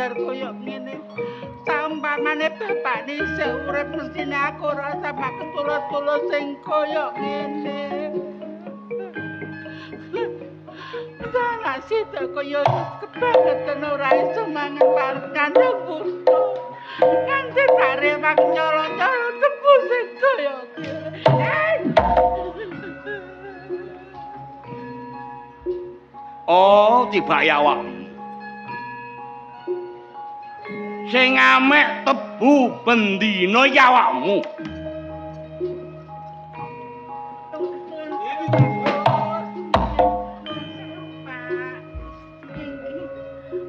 sadar koyo ngene. Saumpamane bapakne isih urip mesine aku ora sampe ketulus-tulus sing koyo ngene. Anak sida koyo kebangetan ora iso mangan parut kandang busto. Kanthi barewang nyolong-nyolong tebu sing koyo ngene. Oh, tiba ya awakmu. Sing amek tebu bendina ya awakmu.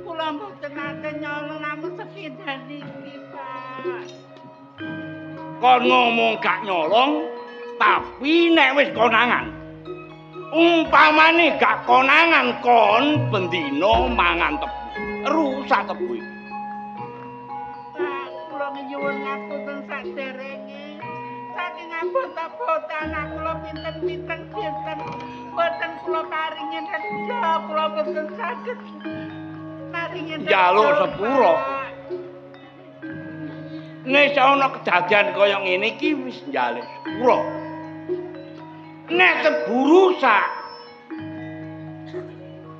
Kula mboten nate nyolong namung sepindah niki, Pak. Kon ngomong gak nyolong, tapi nek wis konangan. Umpamane gak konangan kon bendina mangan tebu. Rusak tebu iki. Kula nyuwun ngapunten saderenge. Saking abot-abotan kula pinten-pinten dinten boten kula paringin reja, kula boten saged paringin njaluk sepuro. Nek ana kedadian kaya ngene iki wis njaluk sepuro. Nek tebu rusak,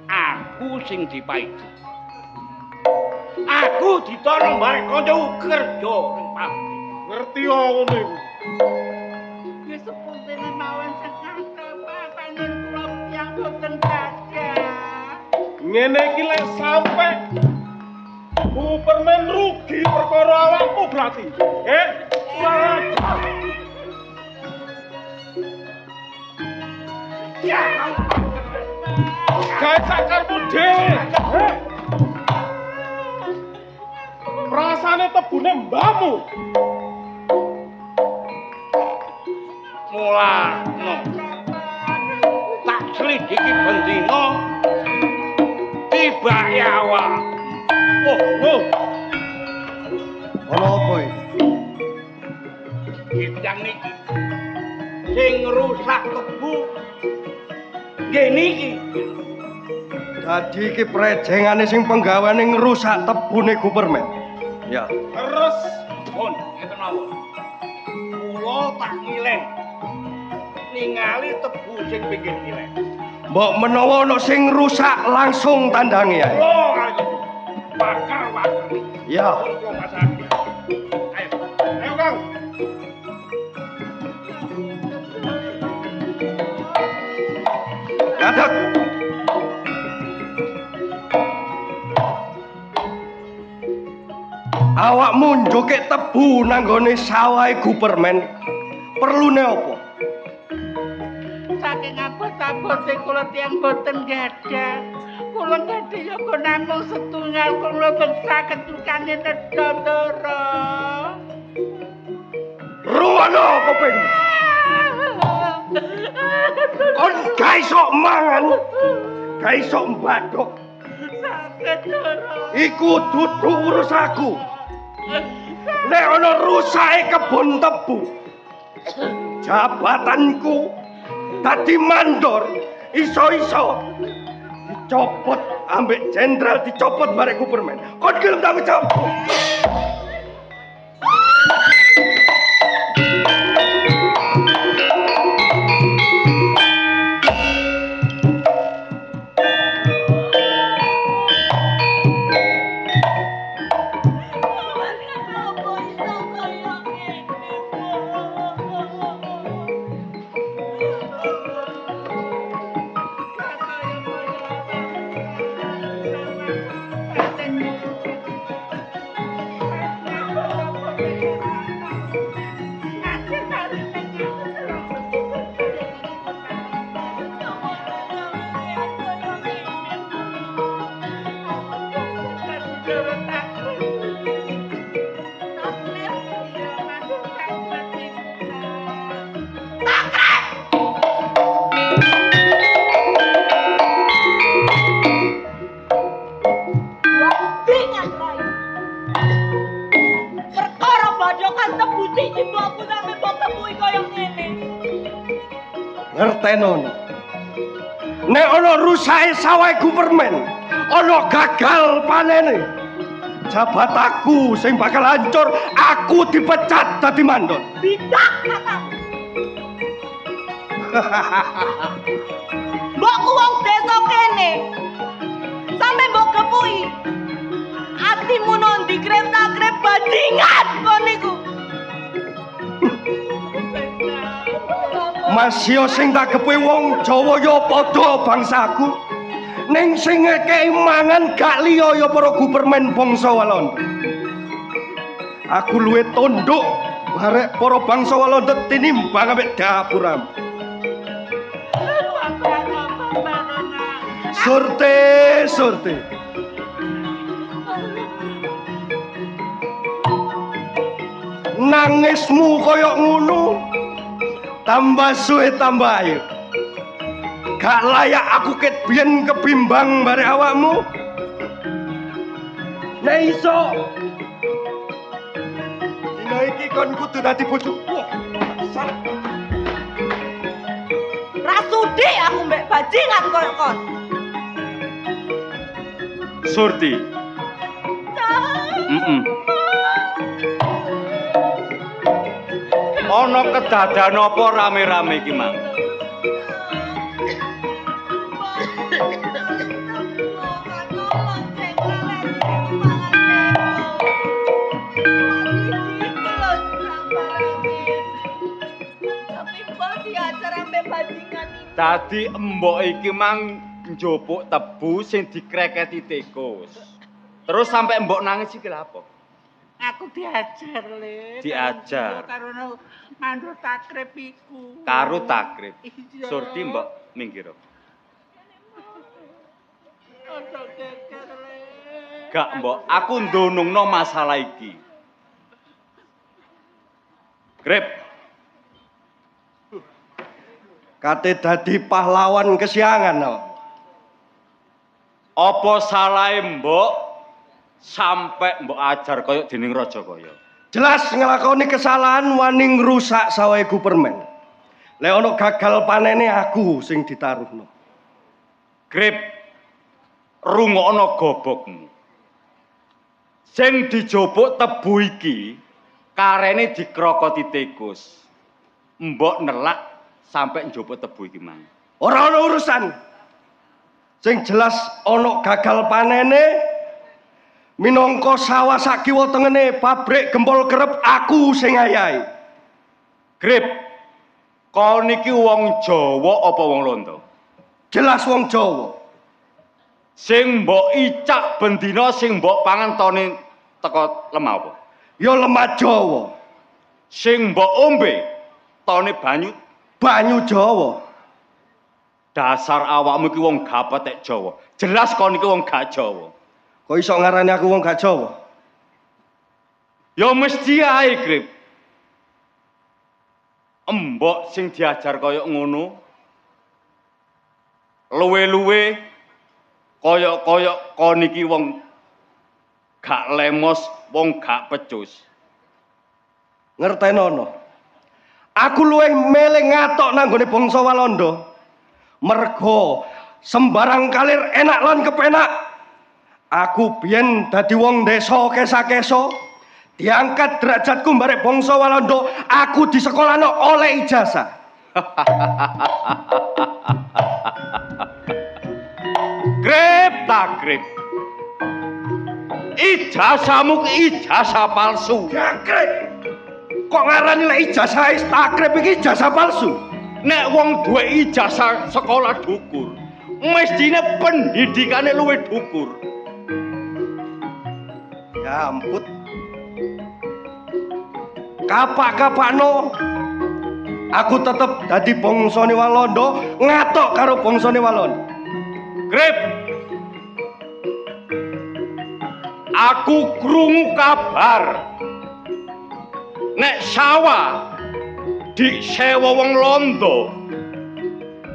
aku sing dipaiti. Aku ditolong bareng kancaku kerja ning pabrik. Ngerti ngono iku. Wis sepuntene mawon sekata Pak panjen kula tiyang boten gadah. Ngene iki lek sampe Superman rugi perkara awakmu berarti. Ya, gawe sakarmu dhewe. Rasane tebune mbahmu. mulane tak selidiki bendina tiba yawa. Oh. Ana apa iki? Bidang niki sing rusak tebu nggih niki. Dadi iki prejengane sing penggaweane ngrusak tebune Gupermen. Ya. Terus Pun ngeten mawon. Kula tak ngileng ningali tebu sing pinggir kileng. Mbok menawa ana sing rusak langsung tandangi ae. Oh, bakar. Ya. Kula pasake. Ayo Kang. Kadek. Awakmu njokek tebu nanggone sawahe Gupermen. Perlune apa? Saking abot-abote kula tiyang boten gadah. Kula gadah yoga namung setunggal kula saged tukane nedondoro. Ruwono kuping. Kon gak iso mangan. Gak iso mbadhok. Saged doro. Iku dudu urusanku. Nek ana rusake kebon tebu, jabatanku dadi mandor, iso-iso dicopot ambek jenderal dicopot barek Gupermen. Kon gelem tanggung jawab. Ngertenon. Nek ana rusake sawahe Gupermen, ana gagal panene. Jabatanku sing bakal hancur, aku dipecat dadi mandor. Bidak katamu. Mbokku wong desa kene. Sampe mbok kepuki. Atimu nondi krep-krep bajingan kon niku. Masih sing tak kepuki wong Jawa ya padha bangsaku. Ning sing ngekeki mangan gak liya ya para gupermen bangsa Walanda. Aku luwih tunduk barek para bangsa Walanda tinimbang ambek dapuram. Surti. Nangismu koyok ngono. Tambah suwe tambah ayu. Gak layak aku ket biyen kebimbang barek awakmu. Nek iso. Dina iki kon kudu dadi bojoku. Wah, Rasudi aku mbek bajingan koyo kon. Surti. Ana kedadan apa rame-rame iki, Mang? Dadi embok iki mang njupuk tebu sing dikreketi tikus. Terus sampai embok nangis iki lha apa? Aku diajar, Le. Diajar. Karo mandor takrib iku. Karo takrib. Iya. Surti mbok minggir. Ojo geger, Le. Gak mbok, aku ndonungno masalah iki. Grip. kate dadi pahlawan kesiangan no. Apa salahe mbok sampai mbok ajar koyo dening raja kaya? Jelas ngelakoni kesalahan wani ngrusak sawahe Gupermen. Lek ana gagal panene aku sing ditaruhno. Grip, rungokno gobokmu. Sing dijobok tebu iki karene dikrokoti tikus. Mbok nelak sampai njobok tebu iki mang. Ora ana urusan. Sing jelas ana gagal panene minangka sawah sak kiwa tengene pabrik gempol kerep aku sing ayahi. Grip, kau niki wong Jawa apa wong Londo? Jelas wong Jawa. Sing mbok icak bendina sing mbok pangan tone teko lemah apa? Ya lemah Jawa. Sing mbok ombe tone banyu Jawa. Dasar awakmu iki wong gak petek Jawa. Jelas kau niki wong gak Jawa. Kok iso ngarani aku wong gak Jawa? Ya mesti ae, Grip. Embok sing diajar kaya ngono. Luwe-luwe kaya kau niki wong gak lemos, wong gak pecus. Ngertenono. Aku luwih meleh ngatok nang gone bangsa Walanda. Mergo sembarang kalir enak lan kepenak. Aku biyen dadi wong desa kesa-kesa, diangkat derajatku barek bangsa Walanda, aku disekolahno oleh ijazah. Grip tak grip. Ijazahmu ki ijazah palsu. Jangkrik. Kok ngarani lek ijazah takrib iki ijazah palsu? Nek wong duwe ijazah sekolah dukur, mestine pendidikane luwih dukur. Ya ampun. Kapak-kapakno. Aku tetep dadi bangsane Walanda, ngatok karo bangsane Walanda. Grip. Aku krungu kabar. Nek sawah disewa wong Londo.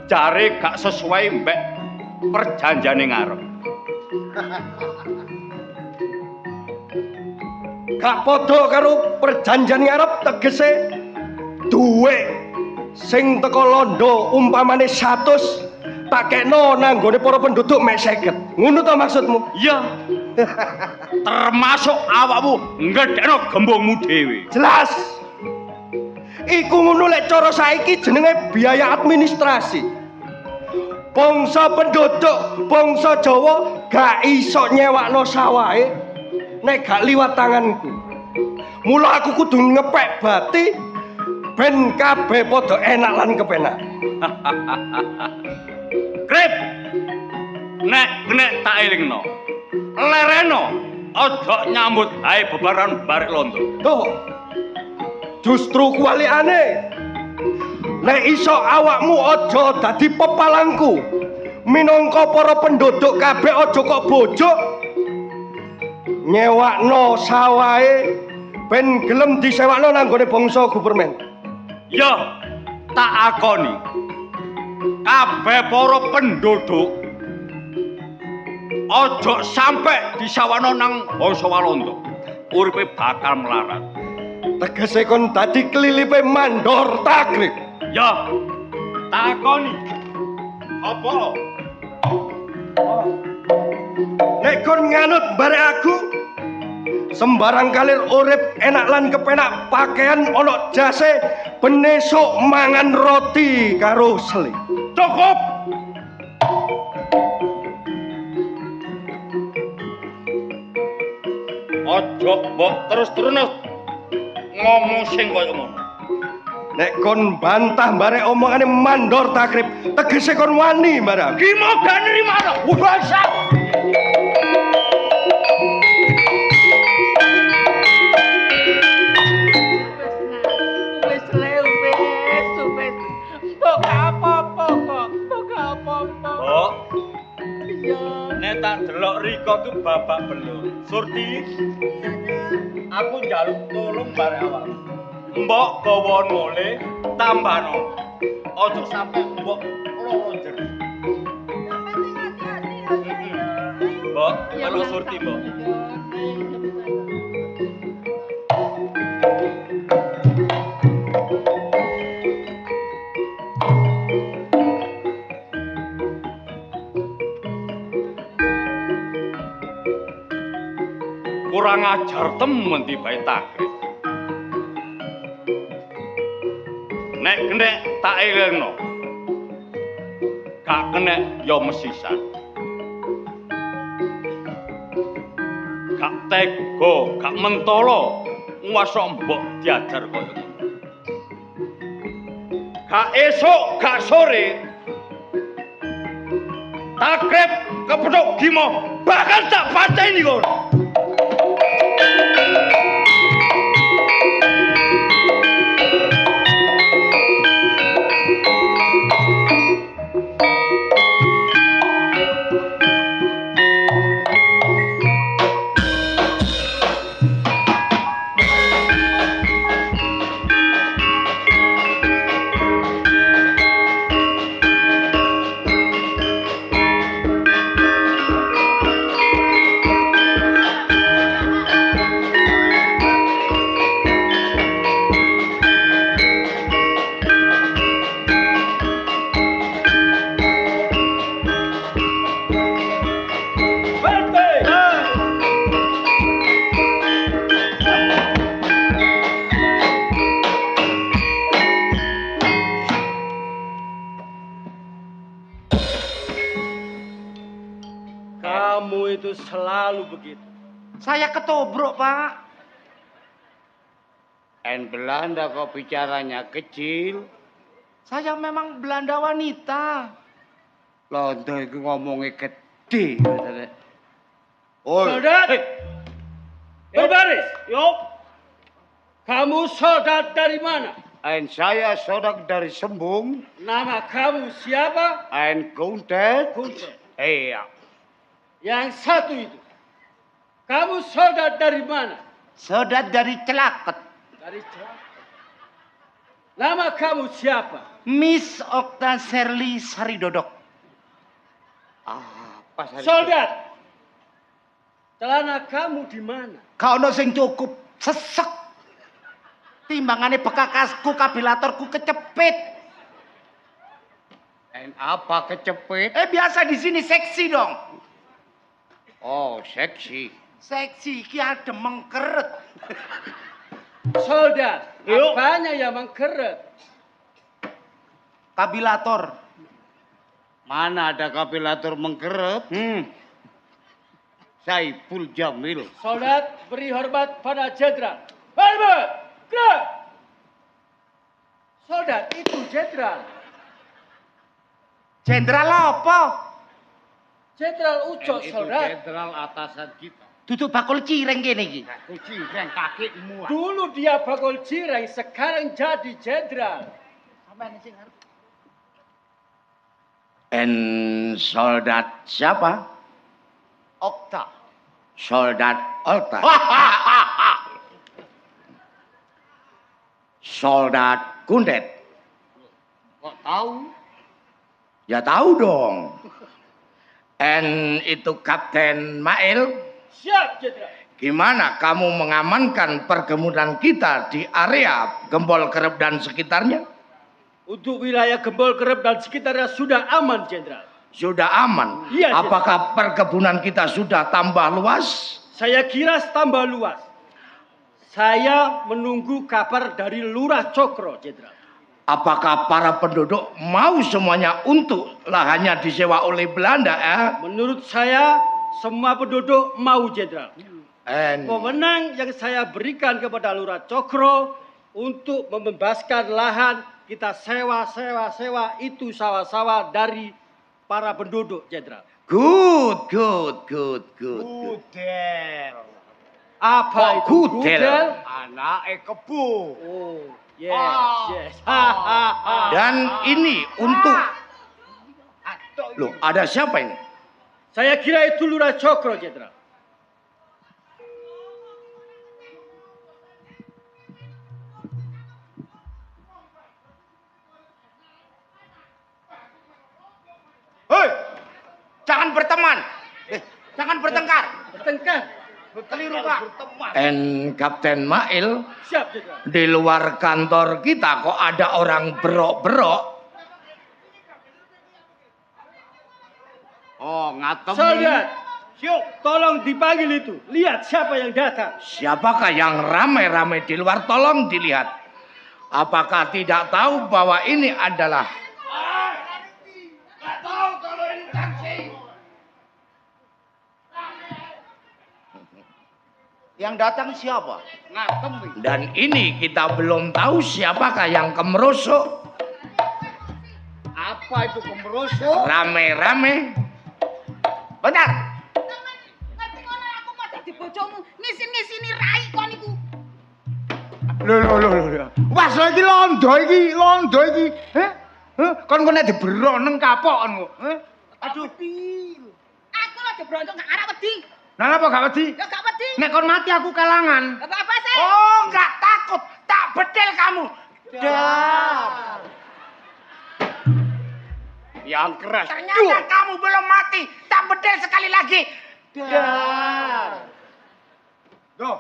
Jare gak sesuai mbek perjanjiane ngarep. Gak padha karo perjanjian ngarep tegese duwe sing teko Londo umpamane 100 tak kekno nang gone para penduduk mek 50. Ngono to maksudmu? Iya. Termasuk awakmu ngedekno gembongmu dhewe. Jelas. Iku ngono lek cara saiki jenenge biaya administrasi. Bangsa penduduk, bangsa Jawa gak iso nyewakno sawahe nek gak liwat tanganku. Mula aku kudu ngepek bati ben kabeh padha enak lan kepenak. Krip. Nek tak elingno. Lereno aja nyambut hae bebaran barek londo. Tuh. Justru kuwalikane. Nek iso awakmu aja dadi pepalangku. Minangka para penduduk kabeh aja kok bojok. Nyewakno sawahe ben gelem disewakno nang gone bangsa Gubermen. Ya, tak akoni. Kabeh para penduduk aja sampe disawano nang bangsa Walanda. Uripe bakal melarat. Tegese kon dadi kelilipe mandor takrib. Ya, tak akoni. Apa? Nek kon nganut barek aku sembarang kalir urip enak lan kepenak pakaian ana jase ben esuk mangan roti karo sele. Cukup. Ojo mbok terus-terus ngomong sing kaya ngono. Nek kon bantah barek omongane mandor takrib, tegese kon wani barang. Ki mau gak nrimano. Bangsat. Wis wis. Mbok gak apa-apa kok. Mbok gak apa-apa. Mbok, Iya. nek tak delok Riko ku babak belur. Surti, aku njaluk tolong barek awakmu. Mbok gawa nole tambano. Ojo sampe mbok loro jero. Mbok, kalau Surti, Mbok. Kurang ajar temen tibae takrib. Nek kena tak elingno. Gak kena ya mesisan. Gak tego, gak mentolo nguwasa mbok diajar koyo ngono. Gak esuk, gak sore. Takrib kepethuk gimo bakal tak pateni kono. Kamu itu selalu begitu. Saya ketobrok, Pak. Belanda kok bicaranya kecil. Saya memang Belanda wanita. Londo itu ngomongnya gede. Saudara, berbaris. Yuk. Kamu saudara dari mana? Saya saudara dari Sembung. Nama kamu siapa? Guntet. Gunter. Iya. Yang satu itu. Kamu saudara dari mana? Saudara dari Celaket. Dari Jawa. Nama kamu siapa? Miss Okta Serly Saridodok. Apa saja? Saudara. Celana kamu di mana? Kau no sing cukup sesek. Timbangannya bekakasku kabilatorku kecepit. Apa kecepit? Biasa di sini seksi dong. Oh, seksi. Seksi iki adem mengkeret. Soldat, Yuk. apanya yang mengkeret? Kabilator. Mana ada kapilator mengkeret? Saiful Jamil. Soldat, beri hormat pada jenderal. Hormat! Gerak! Soldat, itu jenderal. Jenderal apa? Jenderal Ucok, itu soldat. jenderal atasan kita. Duduk bakul cireng kene iki. Kucing yang kakimu. Dulu dia bakul cireng, sekarang jadi jenderal. Soldat siapa? Okta. Soldat Olta. Soldat Kundet. Kok tahu? Ya tahu dong. Itu Kapten Mail. Siap, jenderal. Gimana kamu mengamankan perkebunan kita di area Gembol Kerep dan sekitarnya? Untuk wilayah Gembol Kerep dan sekitarnya sudah aman, jenderal. Sudah aman? Iya, Jenderal. Apakah perkebunan kita sudah tambah luas? Saya kira tambah luas. Saya menunggu kabar dari Lurah Cokro, jenderal. Apakah para penduduk mau semuanya untuk lahannya disewa oleh Belanda? Menurut saya, semua penduduk mau, jenderal. And Pemenang yang saya berikan kepada Lurah Cokro untuk membebaskan lahan, kita sewa itu sawah-sawah dari para penduduk, jenderal. good. Gudel. Apa Kok itu gudel? Anake kebo. Oh, yes. Ha. Dan ini untuk loh, ada siapa ini? Saya kira itu Lurah Cokro, jenderal. Hei, jangan berteman. Jangan bertengkar. Bertengkar. Keliru, Pak. Kapten Mail, Siap, jenderal. di luar kantor kita kok ada orang berok-berok. Oh, ngatem. Soldat, tolong dipanggil itu. Lihat siapa yang datang. Siapakah yang ramai-ramai di luar? Tolong dilihat. Apakah tidak tahu bahwa ini adalah Yang datang siapa? Ngatem. dan ini kita belum tahu siapakah yang kemerosok Apa itu kemerosok? rame-rame. Benar. Ngerti ngono aku mau dadi bojomu. Ngisin-ngisini rai kon iku. Lho. Wes lagi londo iki. Heh? Kon nek diberok nang kapok ngono. Heh? Aduh. Aku lho jebrontok gak arep wedi. Nah apa gak wedi? Ya gak wedi. Nek kon mati aku kalangan. Gak apa-apa sih. Oh, enggak takut. Tak bedel kamu. Dar. Yang keras. Ternyata kamu belum mati. Tak bedel sekali lagi. Dar. Loh,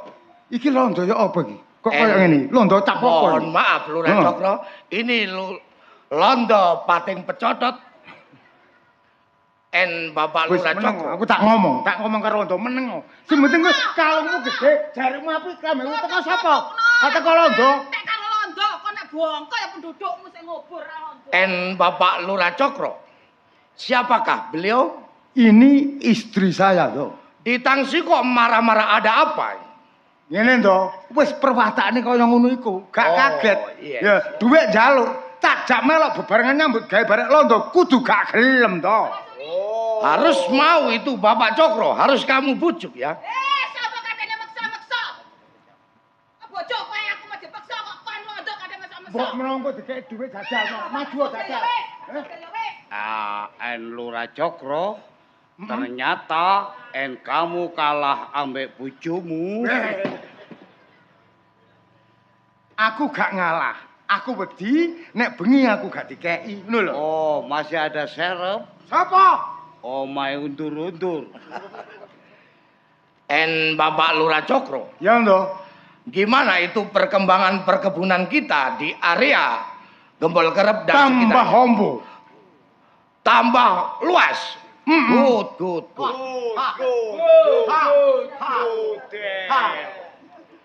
iki londo ya apa iki? Kok kayak ngene? Londo tak pokok. Mohon maaf Lurah Cokro, ini londo pating pecodot. Bapak Wis Lurah meneng, Cokro. aku tak ngomong karo londo meneng. Sing penting kowe kalungmu gede, jarimu apik, klamemu teko sapa? Teko londo. Nek karo londo kon nek bongko ya pendudukmu sing ngubur ra londo. Bapak Lurah Cokro, siapakah beliau? Ini istri saya, toh. Di tangsi kok marah-marah, ada apa? Ngene toh, wis perwatane kaya ngono iku, gak Oh, kaget. yes. Ya, dhuwit njaluk, tak jak melok bebarengan nyambut gawe barek londo, kudu gak gelem toh. Harus mau itu Bapak Cokro, harus kamu bujuk ya. Sapa katanya maksa-maksa? Bojo kowe aku mau dipaksa kok kon londo kadang maksa-maksa. Mbok menongko dikek dhuwit jajal, maju jajal. Lurah Cokro, ternyata kamu kalah ambek bojomu. Aku gak ngalah. Aku wedi nek bengi aku gak dikeki, ngono lho. Oh, masih ada serep. Sapa? Oh, main undur-undur. Bapak Lurah Cokro, Ya toh. gimana itu perkembangan perkebunan kita di area Gembol Kerep dan Tambah sekitarnya? hombo. Tambah luas. Good.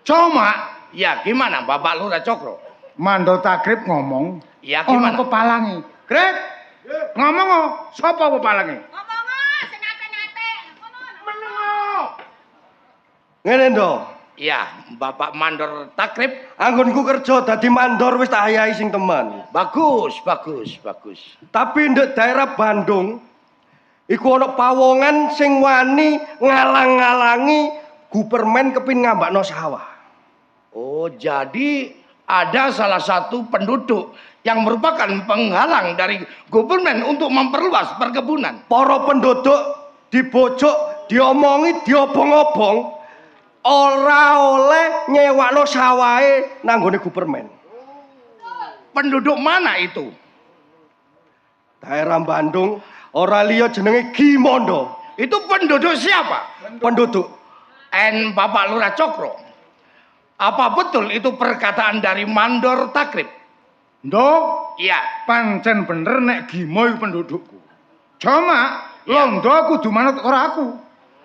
Cuma, ya gimana Bapak Lurah Cokro? Mandor takrib ngomong. Ya gimana? Ono pepalangi. Krip. Ngomong oh, sapa pepalangi? Ngomong sing ngate-ngate. Ngene ndo. Ya, Bapak Mandor Takrib. Anggonku kerja dadi mandor wis tak ayahi sing teman. Bagus. Tapi ndek daerah Bandung iku ana pawongan sing wani ngalang-ngalangi Gupermen kepin ngambakno sawah. Oh, jadi ada salah satu penduduk yang merupakan penghalang dari Gupermen untuk memperluas perkebunan. Para penduduk dibojok, diomongi, diobong-obong ora oleh nyewakno sawahe nang nggone Gupermen. Penduduk mana itu? Daerah Bandung ora liya jenenge Gimondo. Itu penduduk siapa? Penduduk. Bapak Lurah Cokro. Apa betul itu perkataan dari Mandor Takrib? Ndok, Iya. pancen bener nek Gimo iku pendudukku. Cuma londo kudu manut ora aku.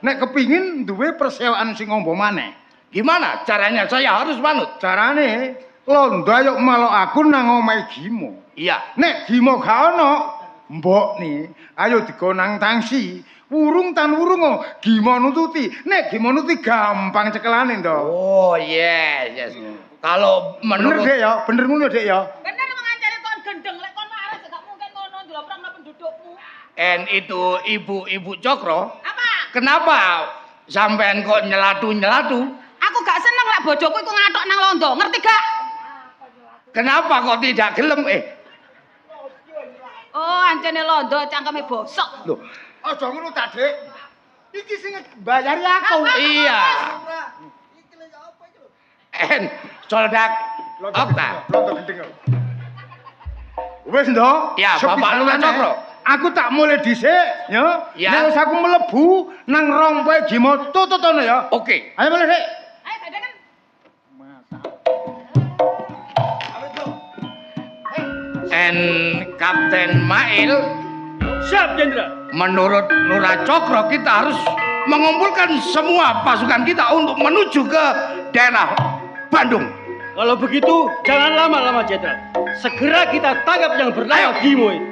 Nek kepingin duwe persewaan sing ngombo maneh. Gimana caranya saya harus manut? Carane londo ayo melok aku nang omahe Gimo. Iya. Nek Gimo gak ono, mbok nih ayo dikonang tangsi. Wurung tan wurung Gimo nututi. Nek Gimo nututi gampang cekelane to. Oh, yes. Kalau Bener menurut Dek ya, bener ngono Dek ya. Bener mengancani kon gendeng lek kon waras gak mungkin ngono ndelok pendudukmu. itu ibu Cokro. Apa? Kenapa sampean kok nyelatu? Aku gak seneng lek bojoku iku ngatok nang londo, ngerti gak? Kenapa kok tidak gelem? Oh, ancene londo cangkeme bosok. Loh, aja ngono ta, Dik. Iki sing bayari aku. Iya. Soldak Okta. Londo gendeng. Wis ndok. Ya, Bapak Lurah Cokro. Aku tak mulai dhisik, ya. Ya. Nek wis aku mlebu nang rompoe Gimo tututono ya. Oke. Ayo mulai, Dik. Ayo gadengan. Kapten Mail, Siap, Jenderal. menurut Lurah Cokro kita harus mengumpulkan semua pasukan kita untuk menuju ke daerah Bandung. Kalau begitu, jangan lama-lama, Jenderal. Segera kita tangkap yang bernama Gimo ini.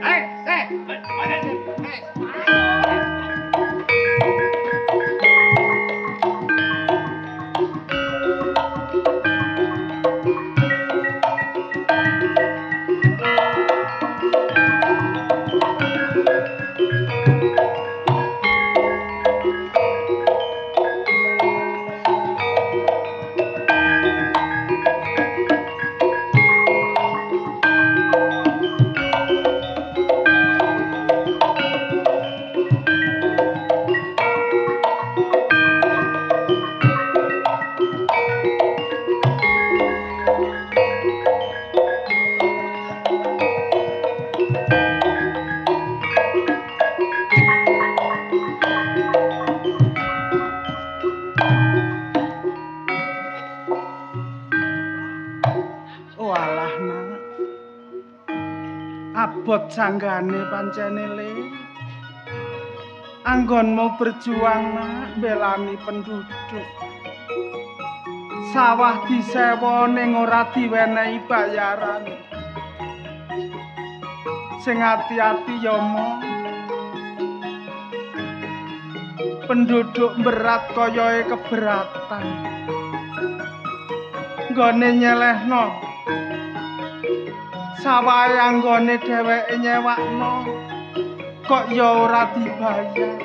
Walah nak, abot sanggane pancene le. Anggonmu berjuang nak, belani penduduk. Sawah disewa ning ora diwenehi bayaran. Sing ati-ati ya mo. Penduduk berat koyoe keberatan. Nggone nyelehno sawahe anggone dheweke nyewakno kok ya ora dibayar.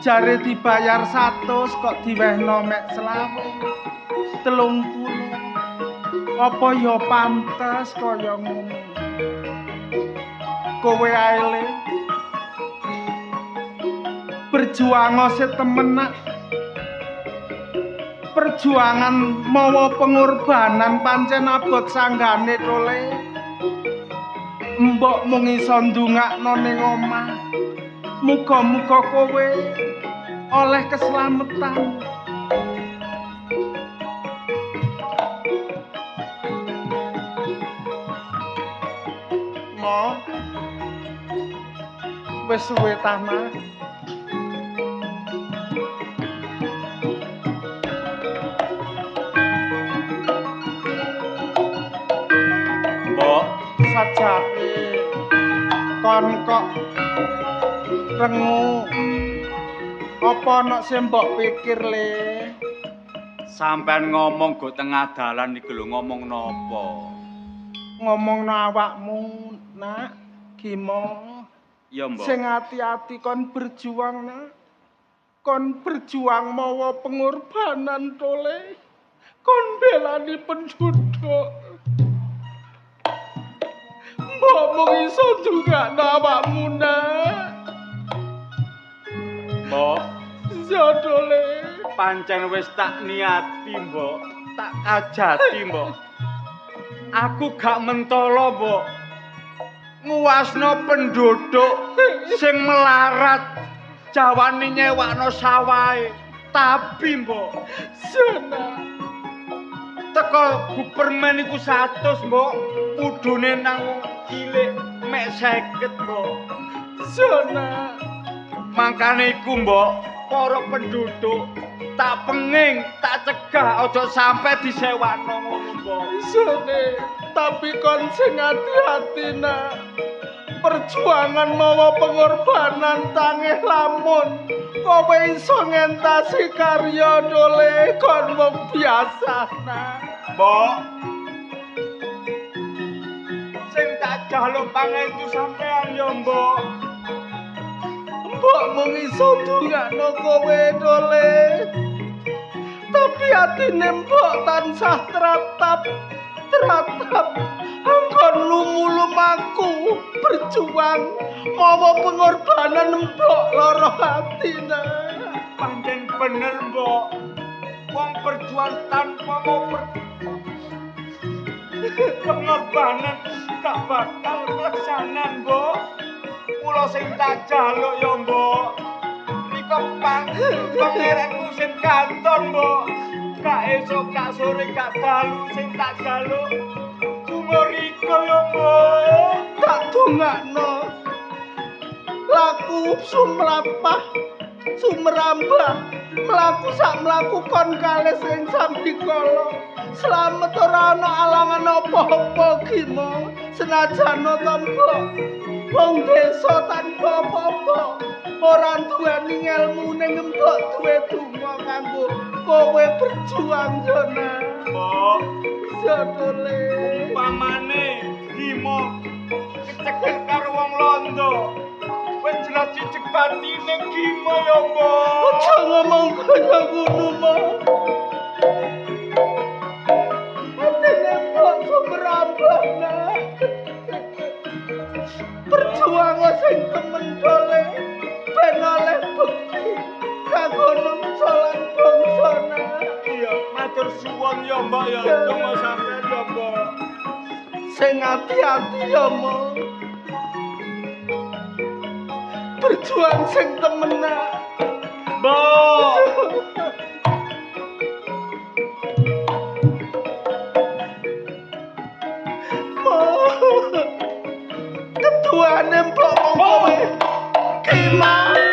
Jare dibayar 100 kok diwehno mek 20, 30. Apa ya pantes kaya ngono? Kowe ae le berjuang setemenak. Perjuangan mawa pengorbanan pancen abot sanggane tole. Mbok mung iso ndongakno ning omah. Muga-muga kowe oleh keselamatan. Mo Wis suwe ta, Nak? Mbok, Sajake kon kok rengu. Apa ana sing mbok pikir, Le? sampean ngomong go tengah dalan iki lho ngomong napa? Ngomongno awakmu, Nak. Gimo. Ya, Mbok. Sing ati-ati kon berjuang, Nak. Kon berjuang mawa pengorbanan tole. Kon belani penduduk. Mbok mung iso ndungakno awakmu, Nak. Mbok, Jodole. pancen wis tak niati, Mbok. Tak ajati, Mbok. Aku gak mentolo, Mbok. Nguwasno penduduk sing melarat. Jawane nyewakno sawahe. Tapi, Mbok, Sana. teko Gupermen iku 100, Mbok. Pudune nang wong cilik mek 50, Mbok. Sana. Mangkane iku, Mbok, para penduduk tak penging, tak cegah aja sampe disewakno ngono, Mbok. Sone, tapi kon sing hati-hati, Nak. Perjuangan mawa pengorbanan tangih lamun kowe iso ngentasi karya dole kon wong biasa, Nak. Mbok. Sing tak jaluk pangestu sampean ya, Mbok. Mbok mung iso ndongakno kowe dole. Tapi atine mbok tansah teratap. Angkon lumaku berjuang mawa pengorbanan mbok lara hati, Nak. Pancen bener, Mbok. Wong berjuang tanpa mau pengorbanan gak bakal kelaksanan, Mbok. Kula sing tak jaluk ya, Mbok. Nika pangeranku sing kanton, Mbok. Gak esuk, gak sore, gak dalu sing tak jaluk. Umur iko ya, Mbok. Tak dongakno laku sumrapah sumrambah mlaku sak mlaku kon kalih sing sambikala slamet ora ana alangan apa-apa Gimo senajan tambok wong desa tanpa apa-apa ora duweni ilmu ning mbok duwe donga kanggo kowe berjuang jana Mbok, jodole umpamane Gimo kecekel karo wong londo. Wis jelas cicik batine Gimo ya, Mbok. aja ngomong kaya ngono mah atine mbok sumrambah Nak berjuang sing temen dole ben oleh bekti kanggo nungso lan bangsa Nak. Iya, matur suwun ya, Mbok ya. Donga sampeyan ya, Mbok. Sing ati-ati ya Mo berjuang sing temenan Mbok. Mo ketuane mbok kowe Gimana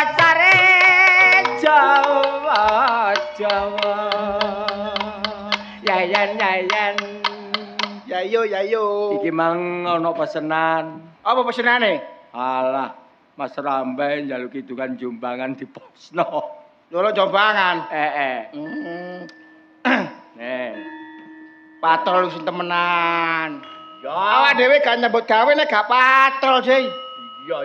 dasare Jawa Jawa yayan Yayo. iki mang ana pesenan. Apa pesenane? Alah, Mas Rambai njaluk kidungan jumbangan di posno. Lho jombangan. Nih. Patrol sing temenan. Ya. Awak dhewe gak nyambut gawe nek gak patrol, sih.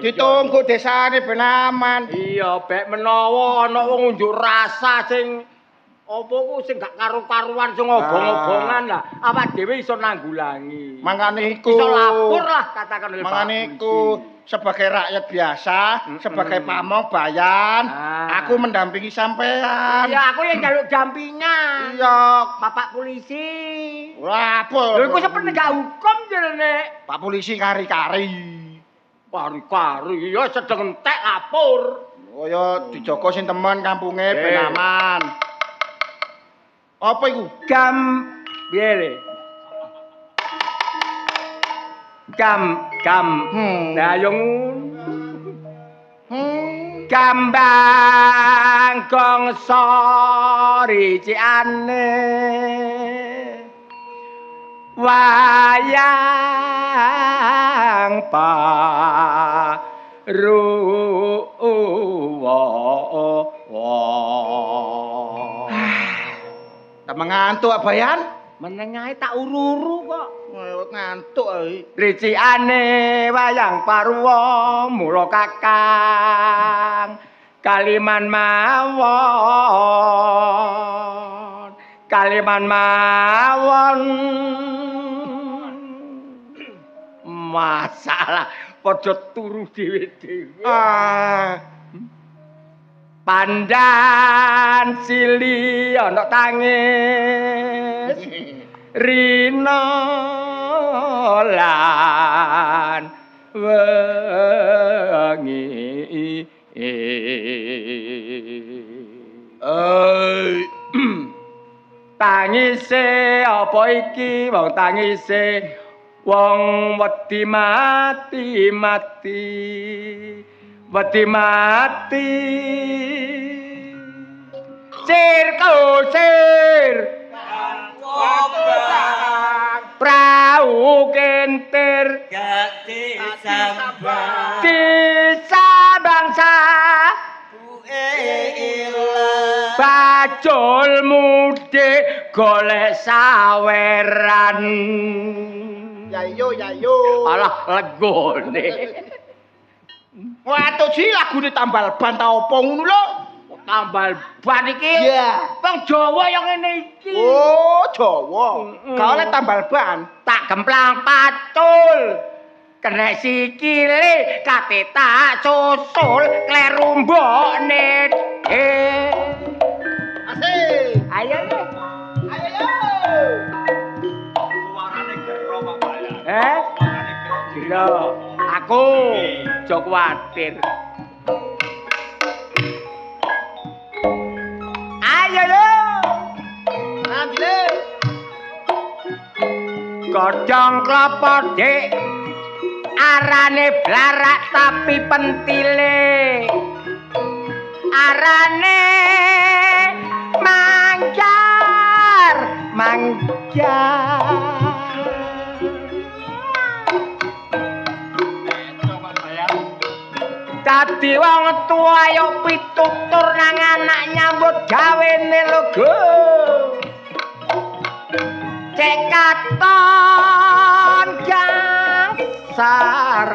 Ditunggu desane ben aman. Iya, bek menawa ana wong unjuk rasa sing apa ku sing gak karu-karuan sing obong-obongan lah. Awak dhewe iso nanggulangi. Mangane iku. Iso lapor lah katakan oleh Pak Mangane iku Polisi. sebagai rakyat biasa, sebagai pamong bayan, aku mendampingi sampean. ya aku yang jaluk dampingan Iya, Bapak polisi lapor. lho iku penegak hukum jenenge Pak polisi kari-kari. Kari-kari ya sedeng entek lapor. Oh ya dijogo sing temen kampunge ben aman. Apa iku? Piye le? Gam. Nah yo Gambang gongso riciane wayang Tambah ngantuk abayan? menengae tak ururu kok Ngantuk ae. riciane wayang parwa mula kakang kaliman mawon masalah padha turu dhewe-dhewe pandan sili ana tangis rina lan wengi tangise apa iki wong tangise wong wedi mati sir prau kentir disabangsa bajul mudik golek saweran Yayo. alah legone Waduh ji lagune tambal ban ta opo ngono lho. tambal ban iki Iya. wong Jawa yang ngene iki Oh, Jawa. Gak oleh tambal ban. tak gemplang patul kena sikile kate tak susul kleru mbokne Asik. ayo le suarane gero Pak Bayan suarane gero aku aja kuwatir ayo le Ambil. godhong klapa dik arane blarak tapi pentile arane mangjar dadi wong tuwa yo pitutur nang anak nyambut gawene lho Go cek katon gangsar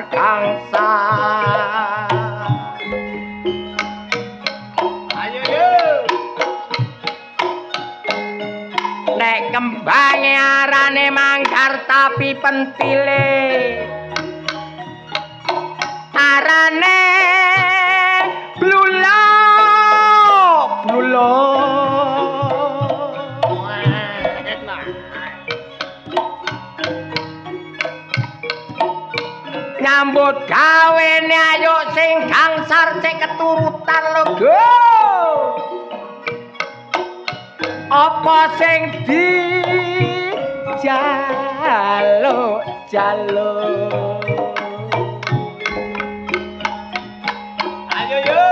nek kembange arane mangkar tapi pentile arane blulo nyambut gawene ayo sing gangsar cek keturutan lho Go apa sing di jaluk Ayo yo.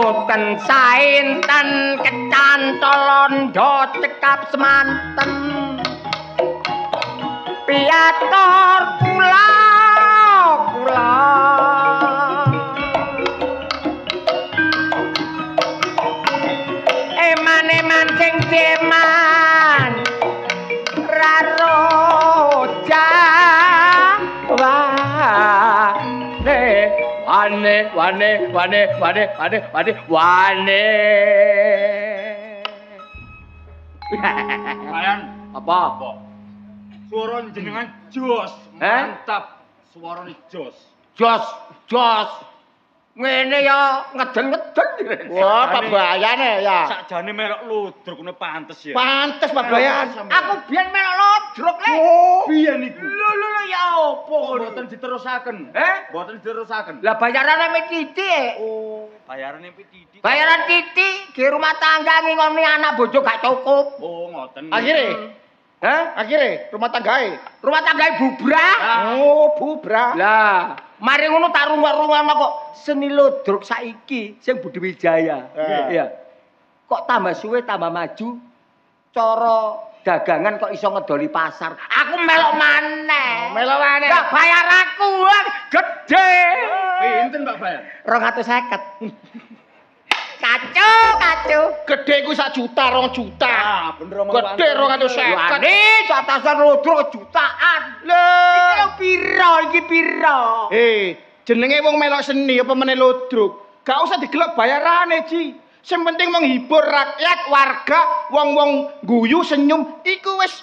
boten sainten kecantolondo cekap semanten piator kula eman sing deman raroja wane. Bayan, Apa? suara jenengan jos, mantap. Suarane jos. Jos. Ngene ya ngeden-ngeden. Wah, Pak Bayane ya. Sakjane melok ludruk ngene pantes ya. Pantes Pak Bayan. Aku biyen melok lodruk le. Piye niku? Lho ya opo? Mboten diterusaken. Mboten diterusaken. Lah bayarane mek titik. Oh, bayarane pititik. Bayaran titik di rumah tangga ngingoni anak bojo gak cukup. Oh, ngoten. Akhire. Akhire rumah tanggae. Rumah tanggae bubrah. Oh, bubrah. Lah, mari ngono tak rungok-rungokno kok seni lodruk saiki sing Budi Wijaya. Iya. Kok tambah suwe tambah maju. Cara dagangan kok iso ngedoli pasar. Aku melok maneh. Melok maneh. Lah bayar aku gede. Pinten Pak Bayan? 250. Kacu. Gede ku 1 juta, 2 juta. Ah, bener omong Gede 250. Wani atasan lodruk jutaan. Lho, Iki piro? jenenge wong melok seni apa meneh lodruk. Gak usah digelok bayarane, Ji. Sing penting menghibur rakyat, warga, wong-wong guyu senyum iku wis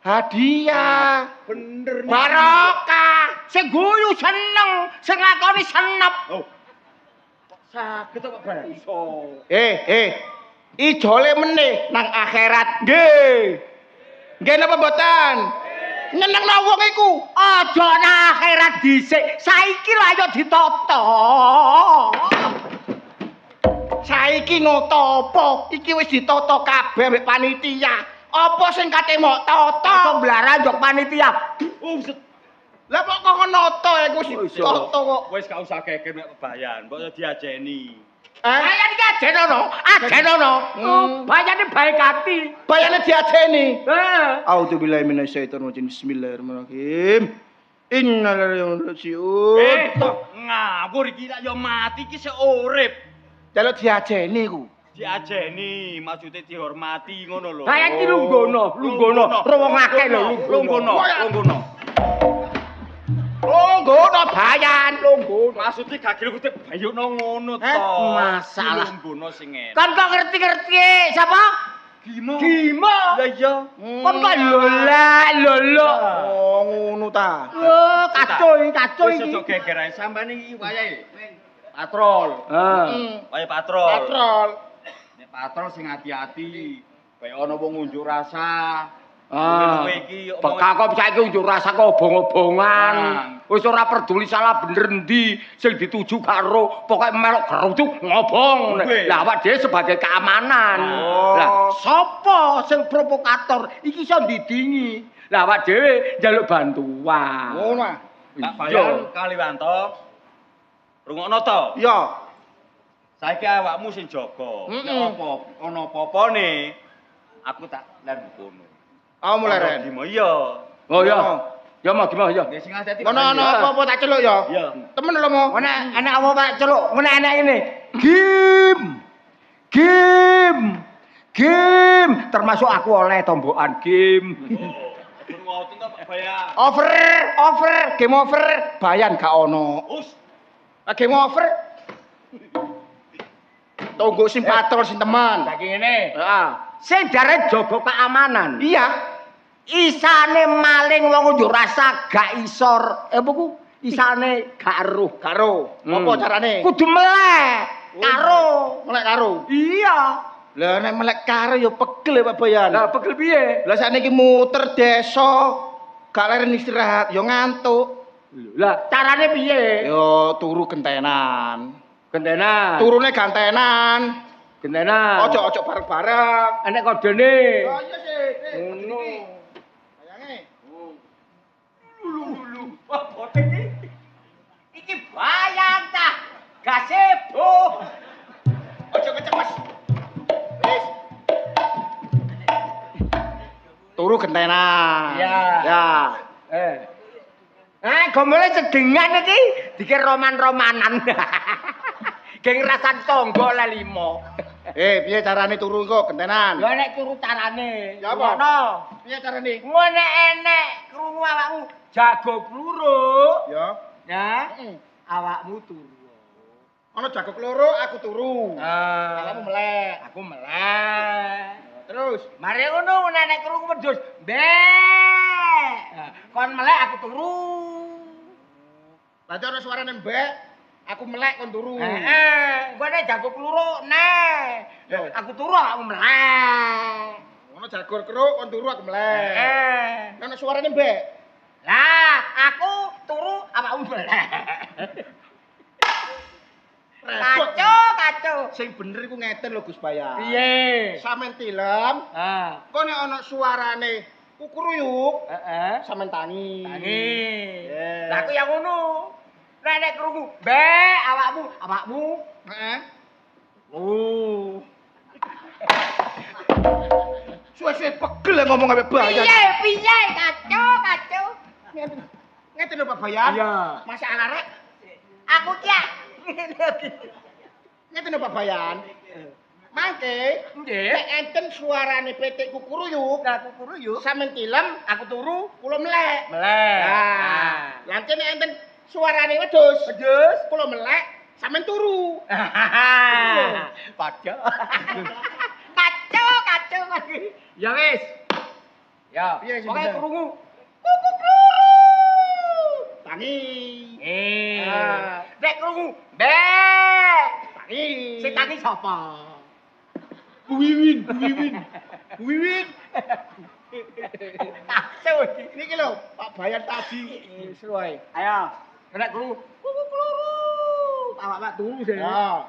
hadiah. Bener. Barokah. Sing guyu seneng, sing lakoni senep. Oh. Saged Pak Bayan. Iso. Ijole meneh nang akhirat. Nggih. Nggih napa mboten? Nyenengno wong iku. Aja nang akhirat dhisik. Saiki lho ayo ditata. Saiki noto apa? Iki wis ditata kabeh mbek panitia. Apa sing kate mok tata? Semblaran jok panitia. Lah kok noto iku wis ditata kok. Wis gak usah geger mek Bayan, mbok diajeni. Bayan iki ajenono. Bayane baik hati. Bayane diajeni. A'udzubillahi minasyaitonir rajim. Bismillahirrahmanirrahim. Innalillahi wa inna ilaihi raji'un. Ngawur iki lak yo mati iki sik urip. Jaluk diajeni ku. Diajeni, maksude dihormati ngono lho. Bayan iki lunggono. Rowong akeh lho lunggono. Lunggono Bayan, lunggono. Maksude gak gelem kutip bayuno ngono to. Masalah. Lunggono sing enak. Kan kok ngerti-ngerti sapa? Gimo. Lah iya. Kon kok lolo. Oh, ngono ta. Kacau Wis iki. aja geger ae sampean iki wayahe. Patrol. Wayahe patrol. Patrol. Nek patrol sing ati-ati. Kaya ana wong unjuk rasa. Bekak kok saiki unjuk rasa kok obong-obongan. Wis ora peduli salah bener endi sing dituju karo pokoke melok geruduk ngobong. Lah awak dhewe sebagai keamanan. Lah sapa sing provokator iki iso ndidingi. Lah awak dhewe njaluk bantuan. Ngono ah. Pak Bayan Kaliwanto. Rungokno to? Iya. Saiki awakmu sing jaga. Nek apa ana apa-apane aku tak lan kono. Mulai Ren. Gimo iya. Oh iya. Ya mau gimana ya? Nggih sing ati. Ngono ana apa-apa tak celuk ya. Iya. Temen lho mau. Ngene enek apa Pak Celuk? Ngene enek ini. Game. Termasuk aku oleh tombokan game. Ngoten to Pak Bayan. Over. Game over. Bayan gak ono. Game over. Tunggu sing patrol sing teman. Saiki ngene. Heeh. Sing jare jaga keamanan. Iya. Isane maling wong unjuk rasa gak isor. Apa ku? Isane gak eruh. Apa carane? Kudu melek karo. Melek karo. Iya. Lah nek melek karo ya pegel ya Pak Bayan. Lah pegel piye? Lah sakniki muter desa gak leren istirahat ya ngantuk. Lah carane piye? Ya turu gentenan. Turune gantenan. Ojo bareng-bareng. Enek kodene. Oh iya sih. Ngono. Bayange. Lulu. Wah, boten iki. Iki bayang ta. Gazebo. gentenan. Iya. Ya. Gomole sedengan iki dikira roman-romanan. Geng rasan tangga le 5. Piye carane turu kok gentenan? Ya nek turu carane. Ya apa? Ngono. Piye carane? Ngene enek krungu awakmu jago kluruk. Ya. Ya. Awakmu turu. Ana jagok loro aku turu. Awakmu melek. Aku melek. Terus Mari ngono nek krungu wedhus. Mbek. Kon melek aku turu. berarti ana suarane mbek, aku melek kon turu. Gua nek jago kluruk nek. Aku turu awakmu melek. Ana jagor keruk kon turu aku melek. Ana suarane mbek. Lah, aku turu awakmu melek. Kacau. Sing bener iku ngeten lho Gus Bayan. Piye? Sampeyan tilem, kok nek ana suarane kukuruyuk, sampeyan tangi. Lah aku yang ngono. Nek krungu, "Mbek, awakmu." Heeh. Suwe-suwe pegel ya ngomong ambek Bayan. Piye? Kacau. Ngeten lho Pak Bayan. Iya. Masa arek Aku ki ngeten lho Pak Bayan. Mangke, nek enten suarane petik kukuruyuk, sampeyan tilem, aku turu, kula melek. melek. Lah nek enten suarane wedhus, kula melek, sampeyan turu. Padha. Kacau. Ya wis. Ya, Piye sing pokoke bener? krungu. Tangi. Nek krungu, "Mbek." Tangi. Sing tangi sapa? Wiwin. Kacau iki. Niki lho, Pak Bayan tadi. Suwe. Ayo, nek krungu. Awak turu sih. Ya.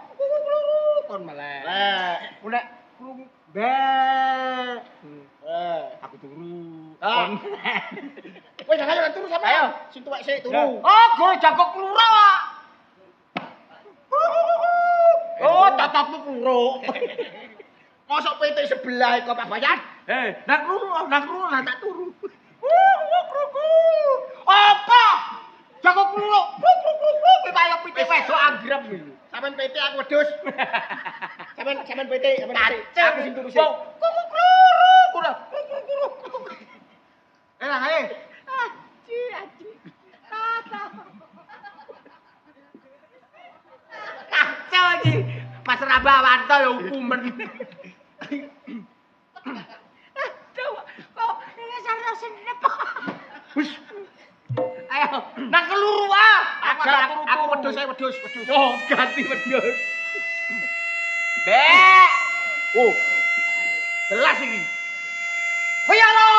Kon melek. Lek. Nek krungu, "Mbek." Aku turu. Kon. Wis ayo turu sampe. Ayo. Sing tuwek sik turu. Oh, go jago kluruk. Oh, tatapmu kluruk. Mosok PT sebelah kok Pak Bayan? Nak krungu lah tak turu. Apa? Jago kluruk. Kaya pitik wedok anggrem iki. Sampeyan PT aku wedhus. Sampeyan PT, Aku sing turu sik. Kluruk. Ayo. Aji. Kacau iki. Pas Rabawanto ya hukumen. Aduh, kok ini sarana senep. Ayo, nang keluru Aku wedhus. Oh, ganti wedhus. Bek. Oh. Jelas iki. Hoya lo.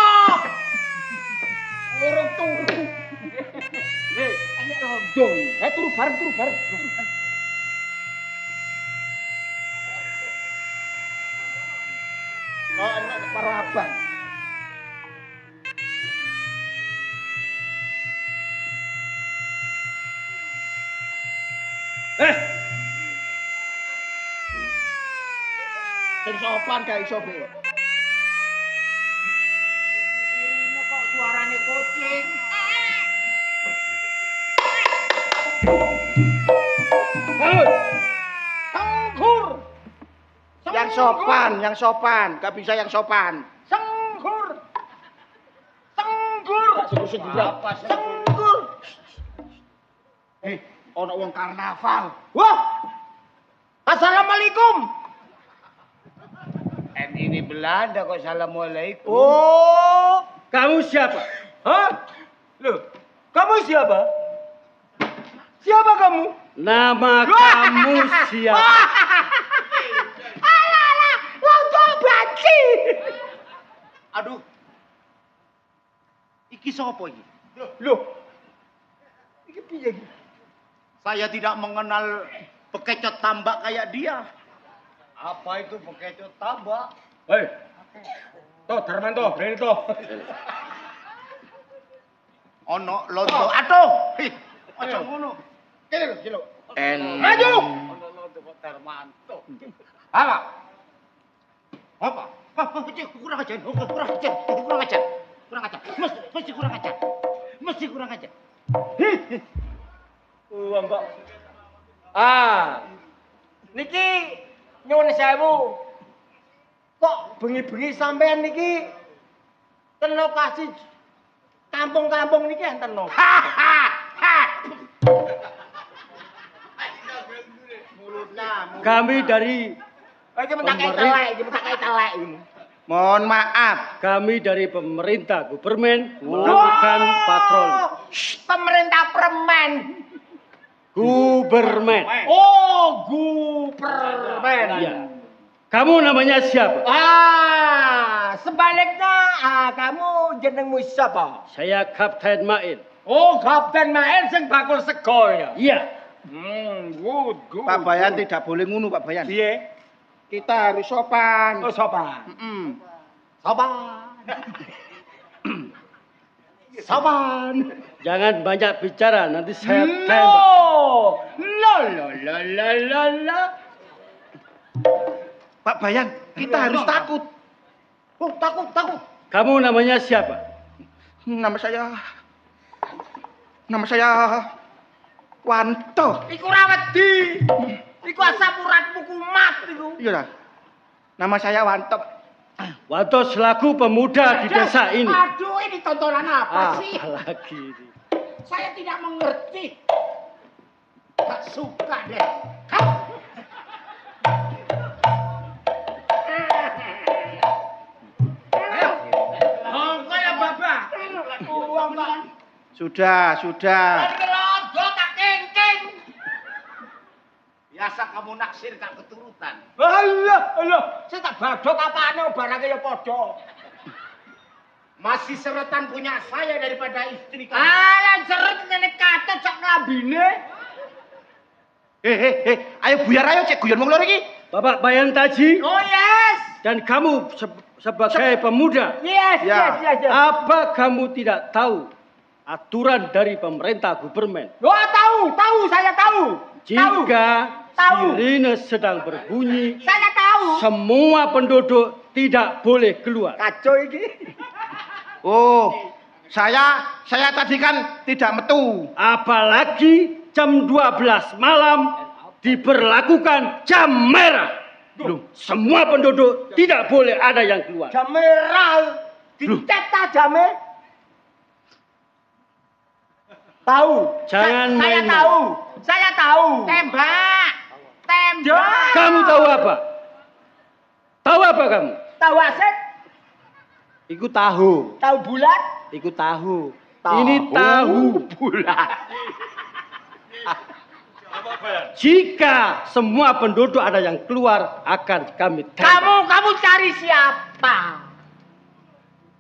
Urung turu. Enek rondo. Turu bareng. Oh, enak karo abang. Sing sopan gak iso be. Irine kok suarane kucing. Sengkur. Yang sopan, gak bisa yang sopan. Sengkur. Apa Sengkur. Ono wong karnaval. Wah. Assalamualaikum. Ini Belanda kok assalamualaikum. Oh, kamu siapa? Hah? Loh, kamu siapa? Siapa kamu? Nama kamu siapa? Alah, lontong banci. Aduh. Iki sapa iki? Loh. Iki piye iki? Saya tidak mengenal bekecot tambak kayak dia. Apa itu bekecot tambak? Hei, toh Darmanto, berani toh. Ono lonto. Aduh. Aja ngono. Kene lho. Maju. Ono lonto kok Darmanto. Apa? Apa? Kurang ajar. kurang ajar. Mesti kurang ajar. Mesti kurang ajar. Wong kok. Niki nyuwun sewu. Kok bengi-bengi sampean niki ten lokasi kampung-kampung niki enten no. Kami dari Iki mentak telek ini. Mohon maaf. Kami dari pemerintah Gubermen melakukan patroli. Pemerintah permen. Gubermen. Oh, Gubermen. Iya. Kamu namanya siapa? Sebaliknya kamu jenengmu siapa? Saya Kapten Main. Oh, Kapten Main sing bakul sego ya. Iya. Good. Pak Bayan tidak boleh ngunu Pak Bayan. Piye? Kita harus sopan. Oh, sopan. Sopan. Jangan banyak bicara, nanti saya tembak. La. Pak Bayan, kita harus takut. Oh, takut. Kamu namanya siapa? Nama saya Wanto. Iku ra wedi. Iku asap uratmu kumat iku. Iya dah. Nama saya Wanto. Wanto selaku pemuda di desa ini. Aduh, ini tontonan apa sih? Apalagi ini. Saya tidak mengerti. Tak suka deh. Monggo ya, Baba. Sudah. Kelodo tak kengking. Biasa kamu naksir gak keturutan. Allah. Saya tak badok apane barangnya ya padha. Masih seretan punya saya daripada istri kamu. Alah seret ngene katut sak lambine. Ayo buyar ayo cek guyon wong loro iki. Bapak Bayan Taji Oh yes. dan kamu sebagai pemuda, Yes. apa kamu tidak tahu aturan dari pemerintah Gubermen? Oh tahu, saya tahu. Jika Tahu. sirine sedang berbunyi, Saya tahu. semua penduduk tidak boleh keluar. Kacau iki. Oh, saya tadi kan tidak metu. Apalagi jam 12 malam diberlakukan jam merah. Loh, semua penduduk tidak boleh ada yang keluar. Jam merah. Dicetak jame. Tahu. Jangan Saya main-main. Saya tahu. Tembak. Kamu tahu apa? Tahu apa kamu? Tahu aset? Iku tahu. Tahu bulat? Iku tahu. Ini tahu bulat. Jika semua penduduk ada yang keluar, akan kami tembak. Kamu cari siapa?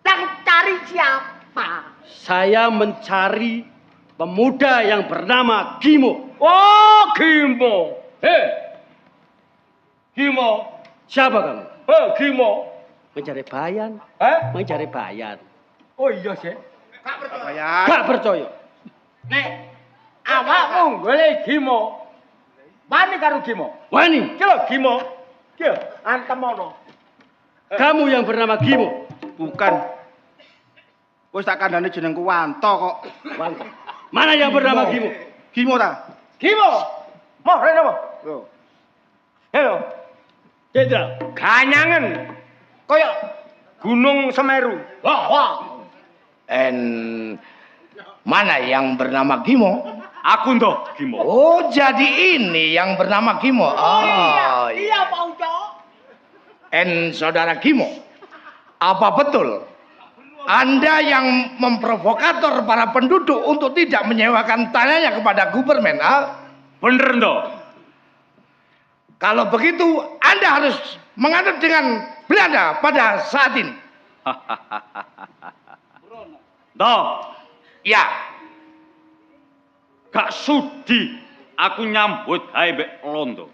Yang cari siapa? Saya mencari pemuda yang bernama Gimo. Oh, Gimo. Gimo. Siapa kamu? Gimo. Mencari bayan. Mencari bayan. Oh iya sih. Bayan. Gak percaya. Nek awakmu golek Gimo. Wani karo Gimo. Wani. Ki lho Gimo. Ki antem ono. Kamu yang bernama Gimo. Bukan. Wis tak kandhane jenengku Wanto kok. Wanto. Mana yang bernama Gimo? Gimo ta? Gimo. Mau rene mau. Yo. Halo. Jenderal. Ganyangen. Kaya Gunung Semeru. Wah. Mana yang bernama Gimo? Aku toh Gimo. Oh, jadi ini yang bernama Gimo. Oh, Iya, Pak Uco. Saudara Gimo, apa betul Anda yang memprovokator para penduduk untuk tidak menyewakan tanahnya kepada Gubermen? Bener toh? Kalau begitu, Anda harus mengadop dengan Belanda pada saat ini. Toh, Ya, gak sudi aku nyambut gawe mbek Londo.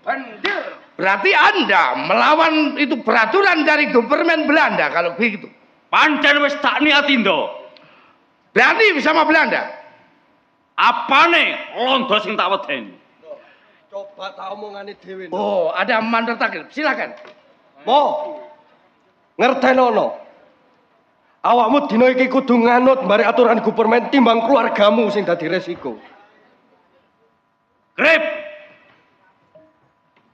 berarti Anda melawan itu peraturan dari Gubermen Belanda kalau begitu. Pancen wis tak niati ndo. Berani bersama Belanda. Apane Londo sing tak wedeni? Coba tak omongane dhewe. Oh, ada mandat takdir. Silakan. Mo, ngertenono. Awakmu dina iki kudu nganut mbare aturan Gupermen timbang keluargamu sing dadi resiko. Grip.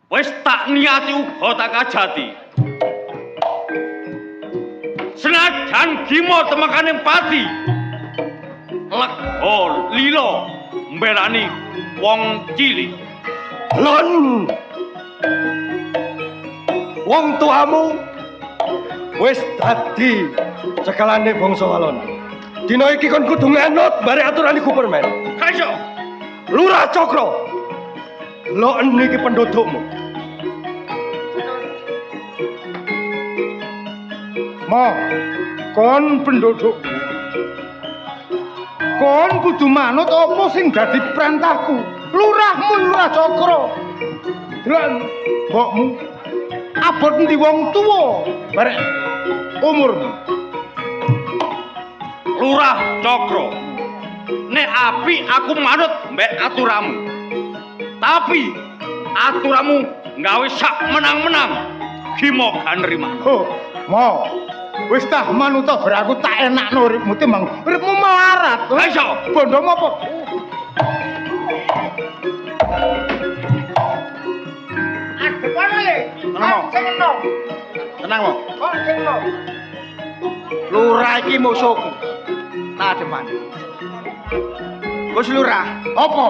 Wis tak niati uga tak kajati. Senajan gimo temekaning pati. Lega lilo mberani wong cilik. Lon. Wong tuamu wis dadi cekelane bangsa Walon. Dina iki kon kudu nganut bare aturan Gupermen. Kaiso. Lurah Cokro. Lo niki pendudukmu. Mo, kon penduduk. Kon kudu manut apa sing dadi perintahku. Lurahmu Lurah Cokro. Lan mbokmu abot endi wong tuwa barek umurmu. Lurah Cokro. Nek api aku manut mbek aturamu. Tapi aturamu nggawe sak menang-menang. Gimo gak nerima. Oh, Mo. Wis tah manut bar aku tak enakno uripmu timbang uripmu melarat. Ha iso. Bondomu apa? Tenang, Mo. Lurah iki musuhku. Tak deman. Gus Lurah, Apa?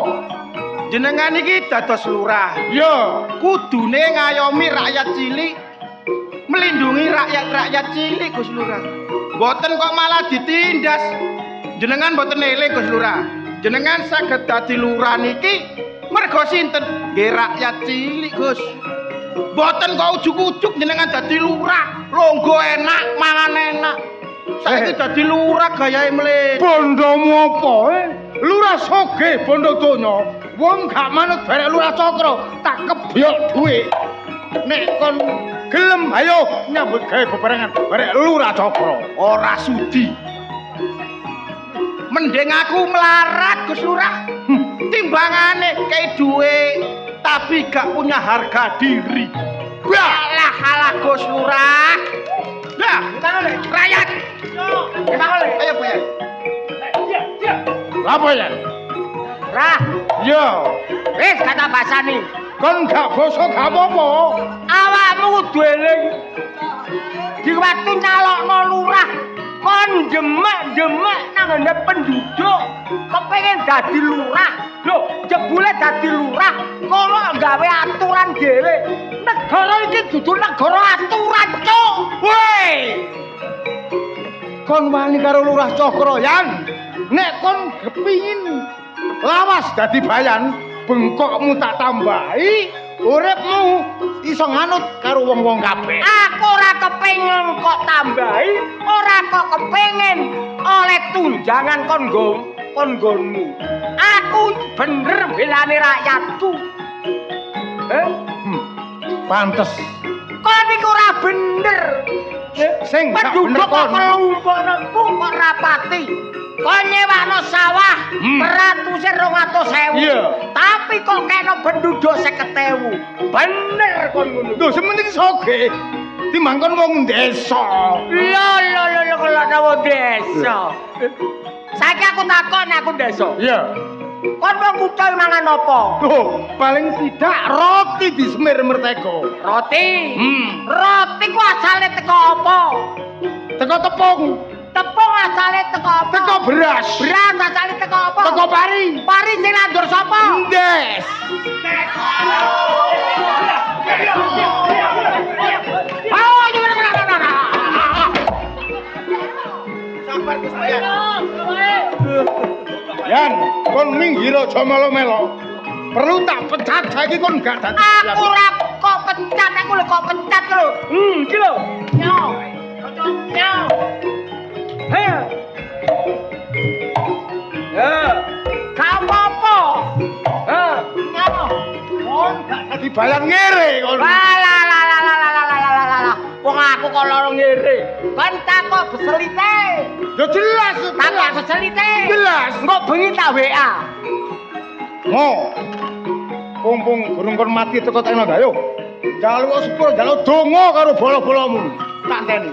jenengan iki dados lurah. Ya, Kudune ngayomi rakyat cilik, melindungi rakyat-rakyat cilik, Gus Lurah. Mboten kok malah ditindas. Jenengan mboten eling, Gus Lurah. Jenengan saged dadi lurah niki mergo sinten? Nggih rakyat cilik, Gus. Mboten kok ujug-ujug jenengan dadi lurah, longgo enak, mangan enak. Saiki dadi lurah gayahe mleh. bondomu apa? Lurah soge bondo donya. Wong gak manut barek Lurah Cokro, tak kebyok duwe. Nek kon gelem ayo nyambut gawe bebarengan barek Lurah Cokro. Ora sudi. Mending aku melarat Gus Lurah. Timbangane kei duwe tapi gak punya harga diri. Alah Gus Lurah. Nah, rakyat. Ayo Bu ya. Apa ya? Rah, Yo, wis kata basani. kon gak bosok gak apa-apa. Awakmu kudu eling. Di waktu nyalokno lurah, kon demek-demek nang ngene penduduk. Kepengin dadi lurah. Lho, jebule dadi lurah, kono gawe aturan dhewe. Negara iki dudu negara aturan, Cuk. Woi. Kon wani karo Lurah Cokro, Yan. Nek kon kepingin lawas dadi bayan, bengkokmu tak tambahi, uripmu iso nganut karo wong-wong kabeh. Aku ora kepengin kok tambahi, ora kok kepengin oleh tunjangan kon-gonmu. Aku bener belani rakyatku. Pantes. Kon iku ora bener. Sing gak bener penduduk kok kon. kelumpukku kok rapati. Kon nyewakno sawah beratuse 200.000. Iya. Tapi kok kena penduduk 50.000. Bener kon ngono. Lho sementing soge. Timbang kon wong desa. Lho kok wong desa. Saiki aku takon aku desa. Iya. Kon wong kutha mangan apa? Loh, paling tidak roti di Semir Mertego. Roti. Roti ku asale teko apa? Teko tepung, Tepung asale teko apa? teko beras, Beras asale teko apa? teko pari. Pari sing nandur sapa? Ndes. Oh, Sabar Gus Bayan. Yan, kon minggir aja melo-melo. Perlu tak pecat saiki kon gak dadi. aku ora kok pecat, aku lho kok pecat lho. Iki lho. Nyo. Nyo. He. Ya. Gak apa-apa. Nyo. Kon gak dadi bayan ngere kon. Wong aku kok loro ngere. Kon takok beselite. Ya jelas, Takok beselite. Jelas. Engko bengi tak WA. Mo. Pung gurung kon mati teko tak enak ayo. Jaluk sepur, jaluk donga karo bola-bolamu. Tak teni.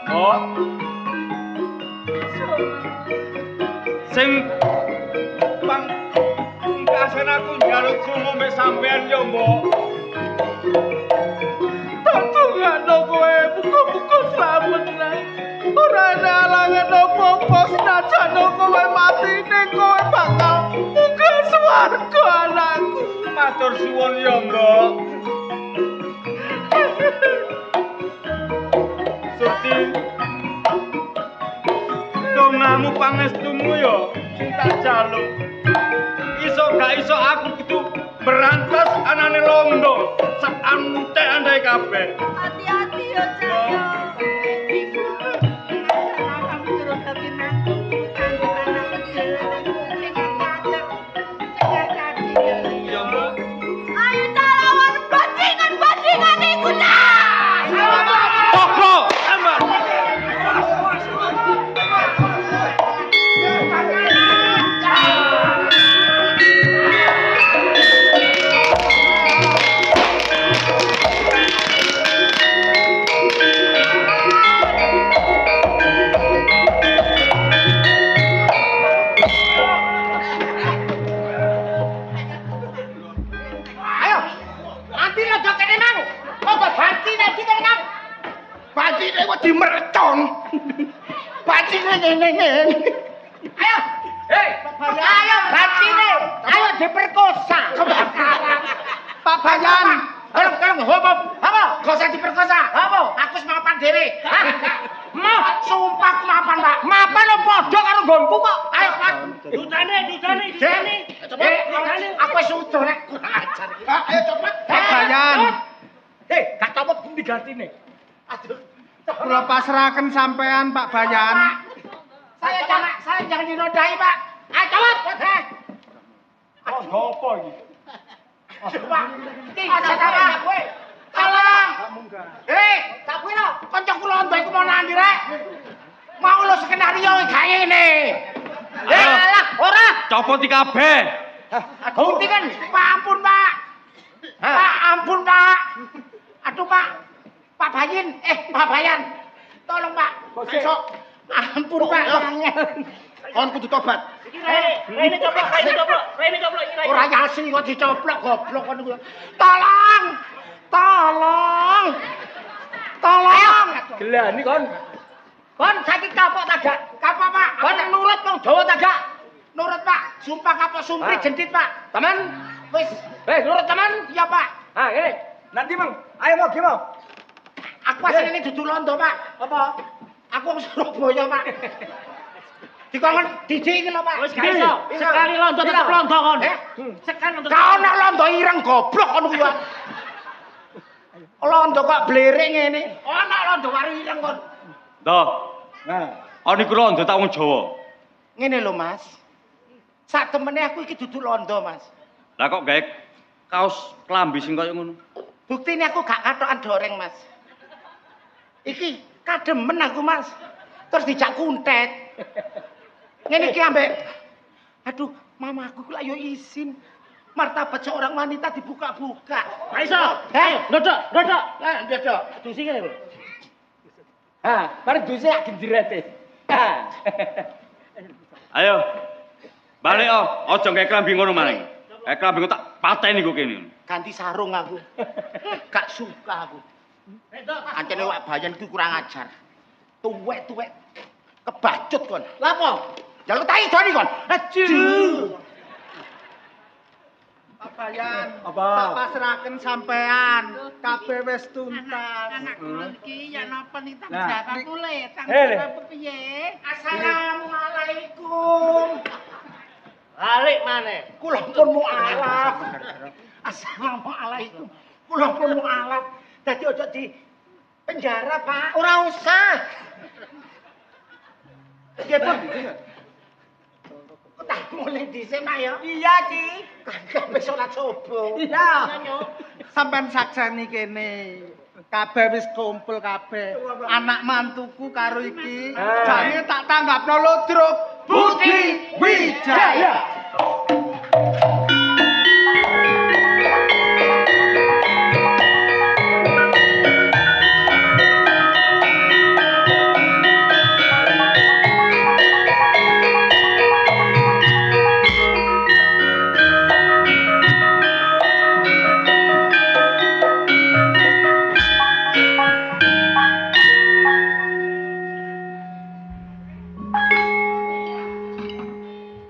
Oh. Sing pungkasan aku njaluk krungu mek sampean yo, Mbok. Tunggu kowe muga-muga slamet ra. Ora ana alangan apa-apa senajan kowe mati ning kowe bakal munggah swarga anakku. Matur suwun ya, Mbok. Surti. Dongamu pangestumu ya sing tak jaluk. Iso gak iso aku kudu berantas anane londo. Sak antek-antek kabeh. Hati-hati ya, Jaya. Ayo lawan bajingan iku dah. Pokro, ember. Bacine kok dimercon. Bacine ngene. Ayo. Hei, ayo bacine. Ayo diperkosa. Pak Bayan. Tolong hop. Apa? Gak usah diperkosa. Apa? Aku wis mapan dhewe. Mah, sumpah aku mapan, Pak. Mapan lo padha karo nggonku kok. Ayo, Pak. Dutane. Aku wis udah rek. Ajar. Ayo cepet. Pak Bayan. Hei, gak copot bumi gantine. Aduh. Kula pasrahaken sampean Pak Bayan. Saya jangan dinodai, Pak. Ayo cepet. Kok ngopo iki? Pak, iki aja ta kowe. Tolong. Tak kuwi lho, kanca kula ndok iku mau nandi rek. Mau lo skenario gak ngene. Alah, ora. Copot iki kabeh. Aduh, kan. Pak ampun, Pak. Pak ampun, Pak. Aduh, Pak. Pak Bayan. Tolong, Pak. Besok. Ampun, Pak. Kon kudu tobat. Rene coplok. Ora yasi kok dicoplok goblok kon niku. Tolong. Gelani kon. Kon saiki kapok tagak. Kapok, Pak. Kon nurut wong Jawa tagak. Nurut, Pak. Sumpah kapok sumpri jendit, Pak. Teman. Wis. Nurut teman. Iya, Pak. Ah, ngene. Nanti, Mang. Ayo mau gimana? Aku asline ini dudu londo, Pak. Apa? Aku wong Surabaya, Pak. Dikon dijik iki lho, Pak. Wis gak iso. Sekali londo tetep londo kon. Sekali londo. Ka ono londo ireng goblok kon kuwi. Londo kok blerik ngene. Ono londo karo ireng kon. Toh. Nah, ana iku londo tak wong Jawa. Ngene lho, Mas. Sak temene aku iki dudu londo, Mas. Lah kok gawe kaos klambi sing kaya ngono? Buktine aku gak katokan doreng, Mas. Iki kademen aku, Mas. Terus dijak kuntet. Ngene iki ambek aduh, mamaku ku lak yo izin. Martabat seorang wanita dibuka-buka. Gak iso. Hei, ndodok. Lah, ndodok. Dusi kene lho. Bareng dusi ak genjrete. Ayo. Balik aja gawe klambi ngono maning. Klambi tak pateni kok kene. Ganti sarung aku. Gak suka aku. Ancene wak Bayan iki kurang ajar. Tuwek-tuwek kebacut kon. Lah apa? Jaluk tai doni kon. Aduh. Pak Bayan. Apa? Tak pasrahaken sampean. Kabeh wis tuntas. Anakku iki ya napa ning tang jawabku le, tang piye? Assalamualaikum. Balik maneh. Kula pun mualaf. Assalamualaikum. Kula pun mualaf. Dadi ojo di penjara, Pak. Ora usah. Nggih, Pun. Tak mulai dhisik, Mak ya. Iya, Ci. Kabeh salat subuh. Iya. Sampean sakseni kene. Kabeh wis kumpul kabeh. Anak mantuku karo iki jane tak tanggapno Lodrok Budi Wijaya.